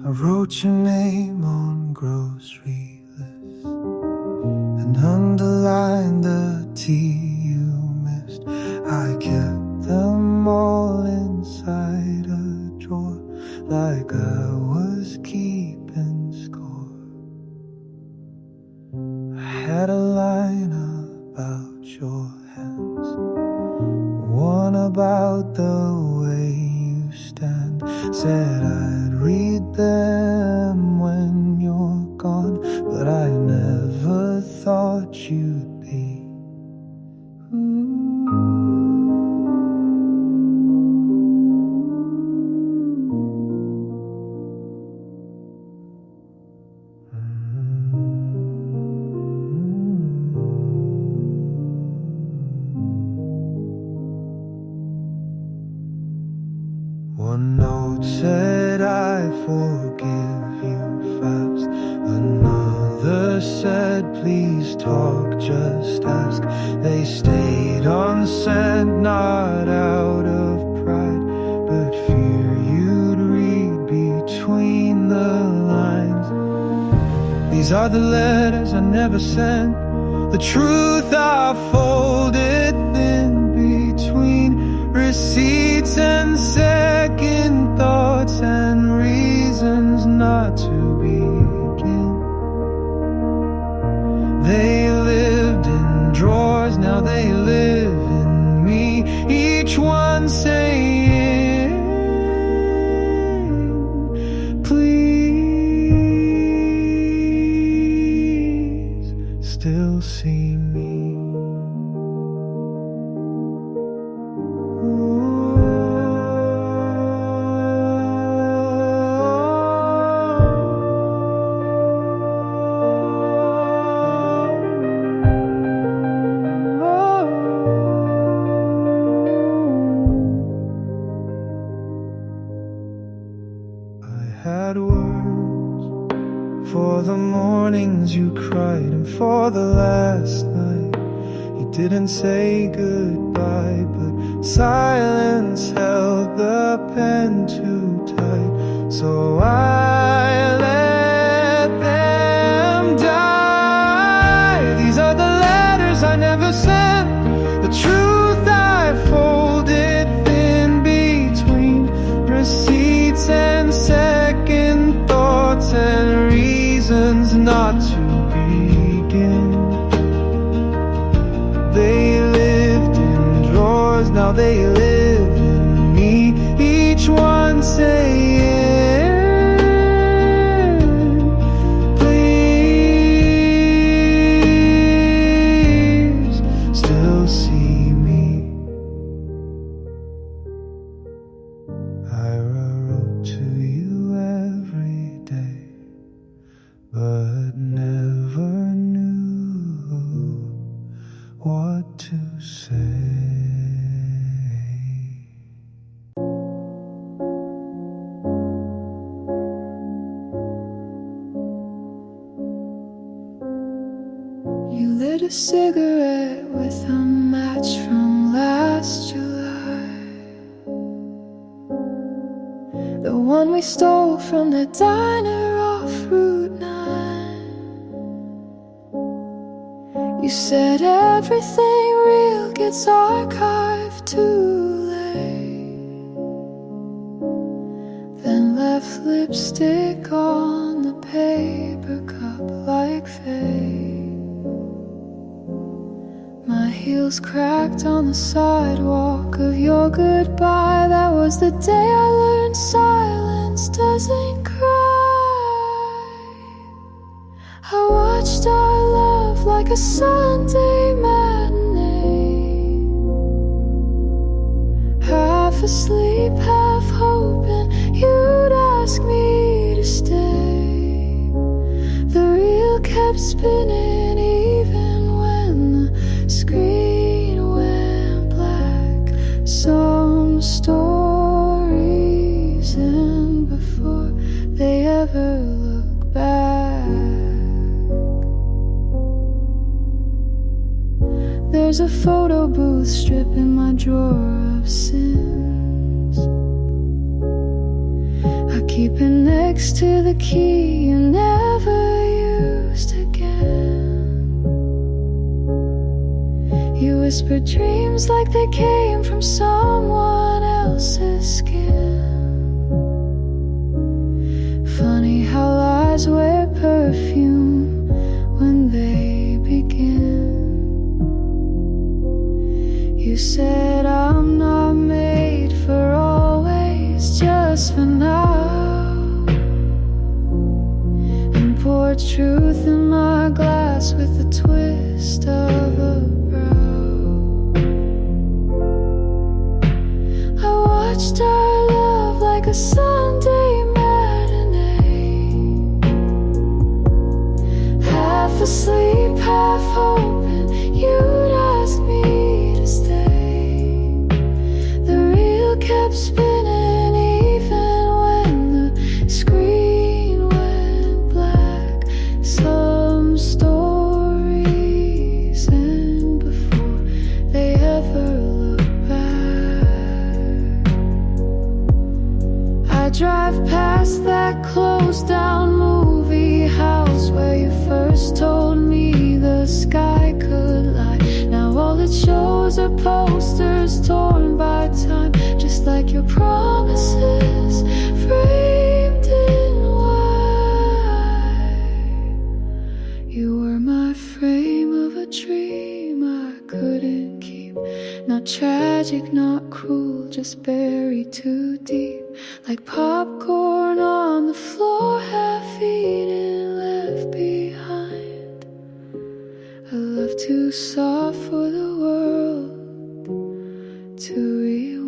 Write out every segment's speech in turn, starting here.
I wrote your name on grocery lists and underlined the tea you missed. I kept them all inside a drawer like I was keeping score. I had a line about your hands, one about the way you stand. Said I'd read them when you're gone, but I never thought you'd be. One note said I forgive you fast, another said please talk, just ask. They stayed unsent, not out of pride, but fear you'd read between the lines. These are the letters I never sent, the truth I folded thin between receipts and second thoughts and reasons not to begin. They lived in drawers, now they live in me, each one saying, please still see me. Had words for the mornings you cried and for the last night you didn't say goodbye, but silence held the pen too tight, so I let them die. These are the letters I never sent, the truth I folded thin between receipts and second thoughts and reasons not to begin. They lived in drawers, now they live in me, each one saying, please still see me. I wrote to you every day, but never knew what to say. You lit a cigarette with a match from last July, the one we stole from the diner off Route 9. You said everything real gets archived too late, then left lipstick on the paper cup like fate. My heels cracked on the sidewalk of your goodbye. That was the day I learned silence doesn't cry. I watched our love like a Sunday matinee, half asleep, half hoping you'd ask me to stay. The reel kept spinning even when the screen went black. Some stories end before they ever look back. There's a photo booth strip in my drawer of sins. I keep it next next to the key you never used again. You whispered dreams like they came from someone else's skin. Funny how lies wear perfume when they begin. You said I'm not made for always, just for now, and poured truth in my glass with a twist of a brow. I watched our love like a Sunday matinee, half asleep, half hoping you'd ask me to stay. The reel kept spinning even when the screen went black. Some stories end before they ever look back. I drive past that closed down movie house where you first told me the sky could lie. Now all it shows are posters torn by time, just like your promises framed in white. You were my frame of a dream I couldn't keep. Not tragic, not cruel, just buried too deep. Like popcorn on the floor, half eaten, left behind. A love too soft for the world to rewind.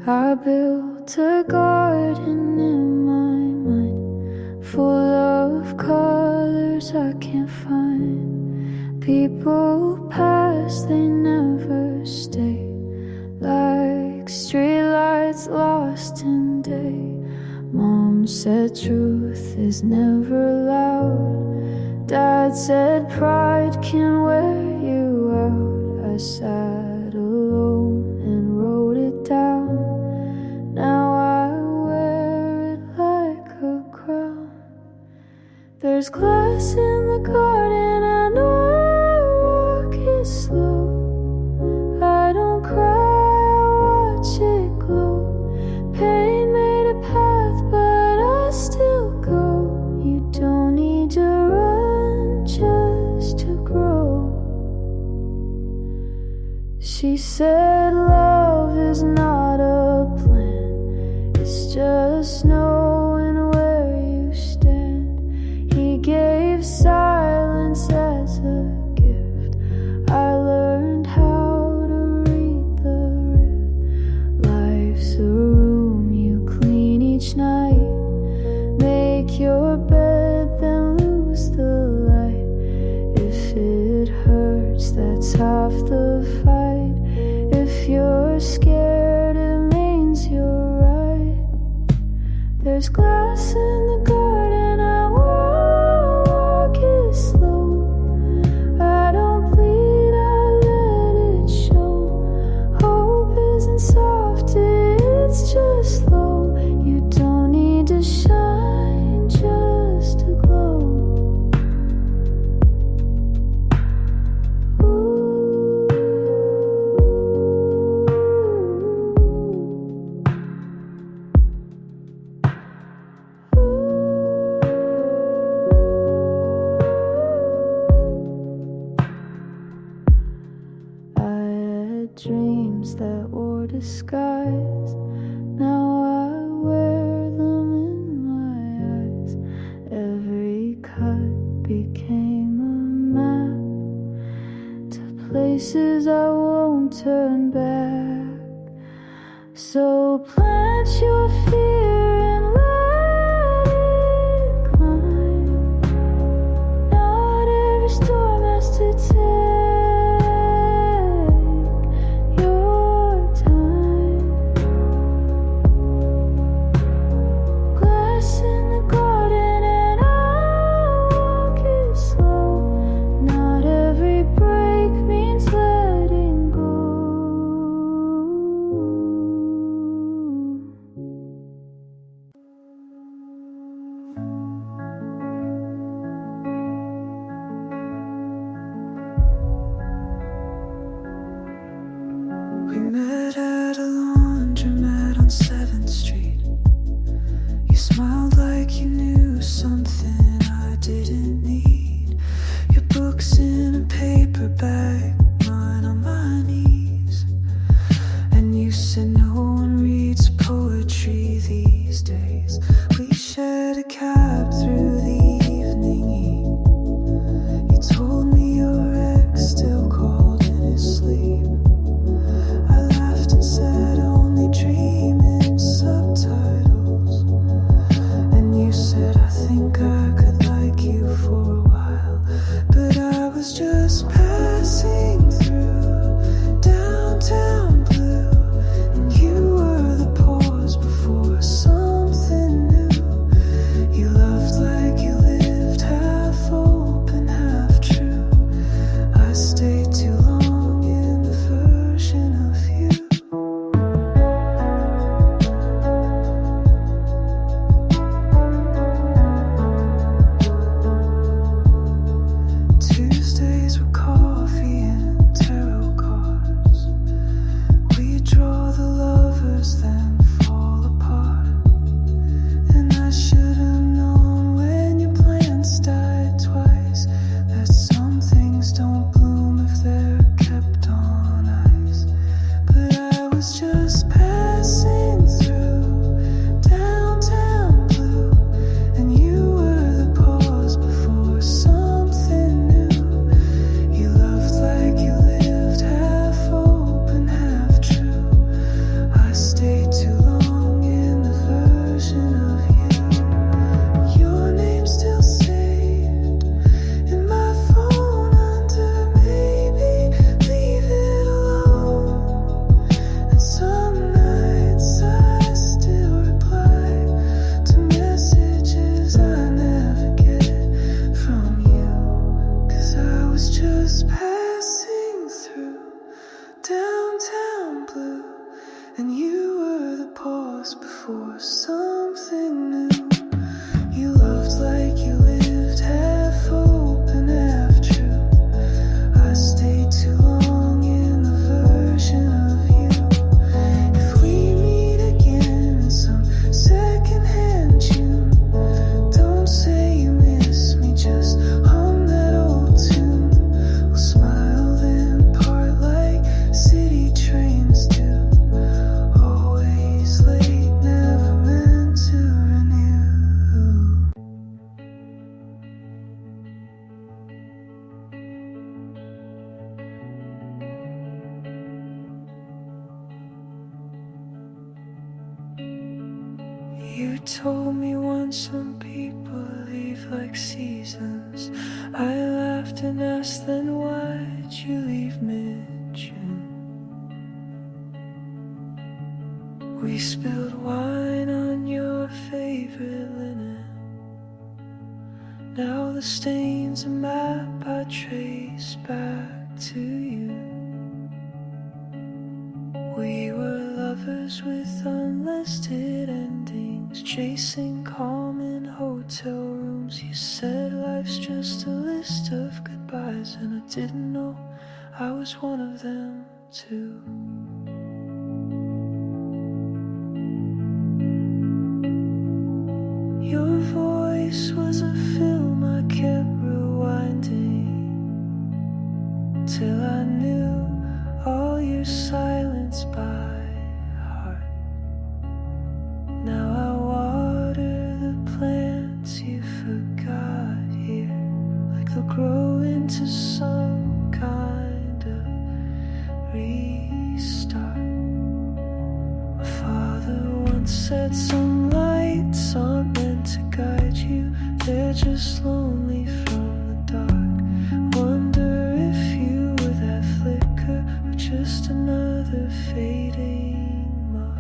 I built a garden in my mind, full of colors I can't find. People pass, they never stay, like streetlights lost in day. Mom said truth is never loud. Dad said pride can wear you out. I sat alone and wrote it down. Now I wear it like a crown. There's glass in the garden, I know I walk it slow. I don't cry, I watch it glow. Pain made a path, but I still go. You don't need to run just to grow. She said love is not a plan, it's just knowing where you stand. He gave silence as a gift. I learned how to read the rift. Life's a room you clean each night. Make your bed, then lose the light. If it hurts, that's half the fight. If you're scared, it means you're right. There's glass in the garden, I walk it slow. I don't bleed, I let it show. Hope isn't soft, it's just slow. You don't need to shine just to glow. Dreams that wore disguise, now I wear them in my eyes. Every cut became a map to places I won't turn back. So plant your fear and let it climb. Not every storm has to take in the garden, and I walk it slow. in a paper bag, mine on my knees. And you said no one reads poetry these days. We shared a cab through the evening heat. You told me your ex still called in his sleep. I laughed and said only dream in subtitles. And you said I think I could like you for a while. But I was just passing through downtown blue, and you were the pause before something new. You loved like you lived, half open, half true. I stayed too long in the version of you. Tuesdays were coffee and tarot cards. We draw the lovers, then fall apart. And I should have known when your plants died twice that some things don't bloom if they're kept on ice. But I was just passing through downtown blue, and you were the pause before something new. You loved like you lived, half open, half true. I stayed too long in the version of you. Your name's still saved in my phone under maybe leave it alone. And some nights I still reply to messages I never get from you. 'Cause I was just passing through downtown blue, and you were the pause before something new. You loved like you lived, half open, half true. I stayed too long in the version of you. If we meet again in some secondhand tune, don't say you miss me, just hum that old tune. We'll smile then part like city trains do. Always late, never meant to renew. You told me once some people leave like seasons. I laughed and asked, then why'd you leave mid-June? We spilled wine on your favorite linen. Now the stain's a map I trace back to you. We were lovers with unlisted endings, chasing calm in hotel rooms. You said life's just a list of goodbyes, and I didn't know I was one of them too. Your voice was a film I kept rewinding till I knew all your silence by heart. Now I water the plants you forgot here, like they'll grow into some kind of restart. My father once said some lights aren't meant to guide you, they're just lonely from the dark. Wonder if you were that flicker or just another fading mark.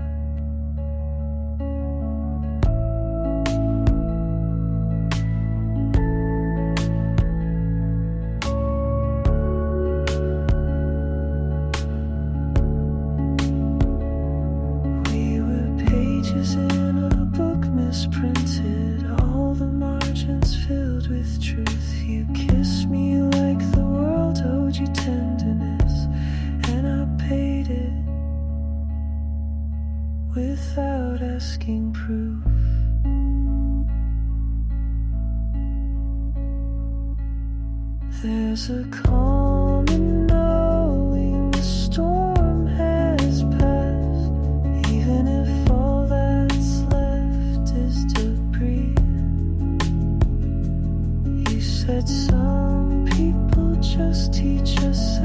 We were pages in a calm in knowing the storm has passed, even if all that's left is debris. You said some people just teach us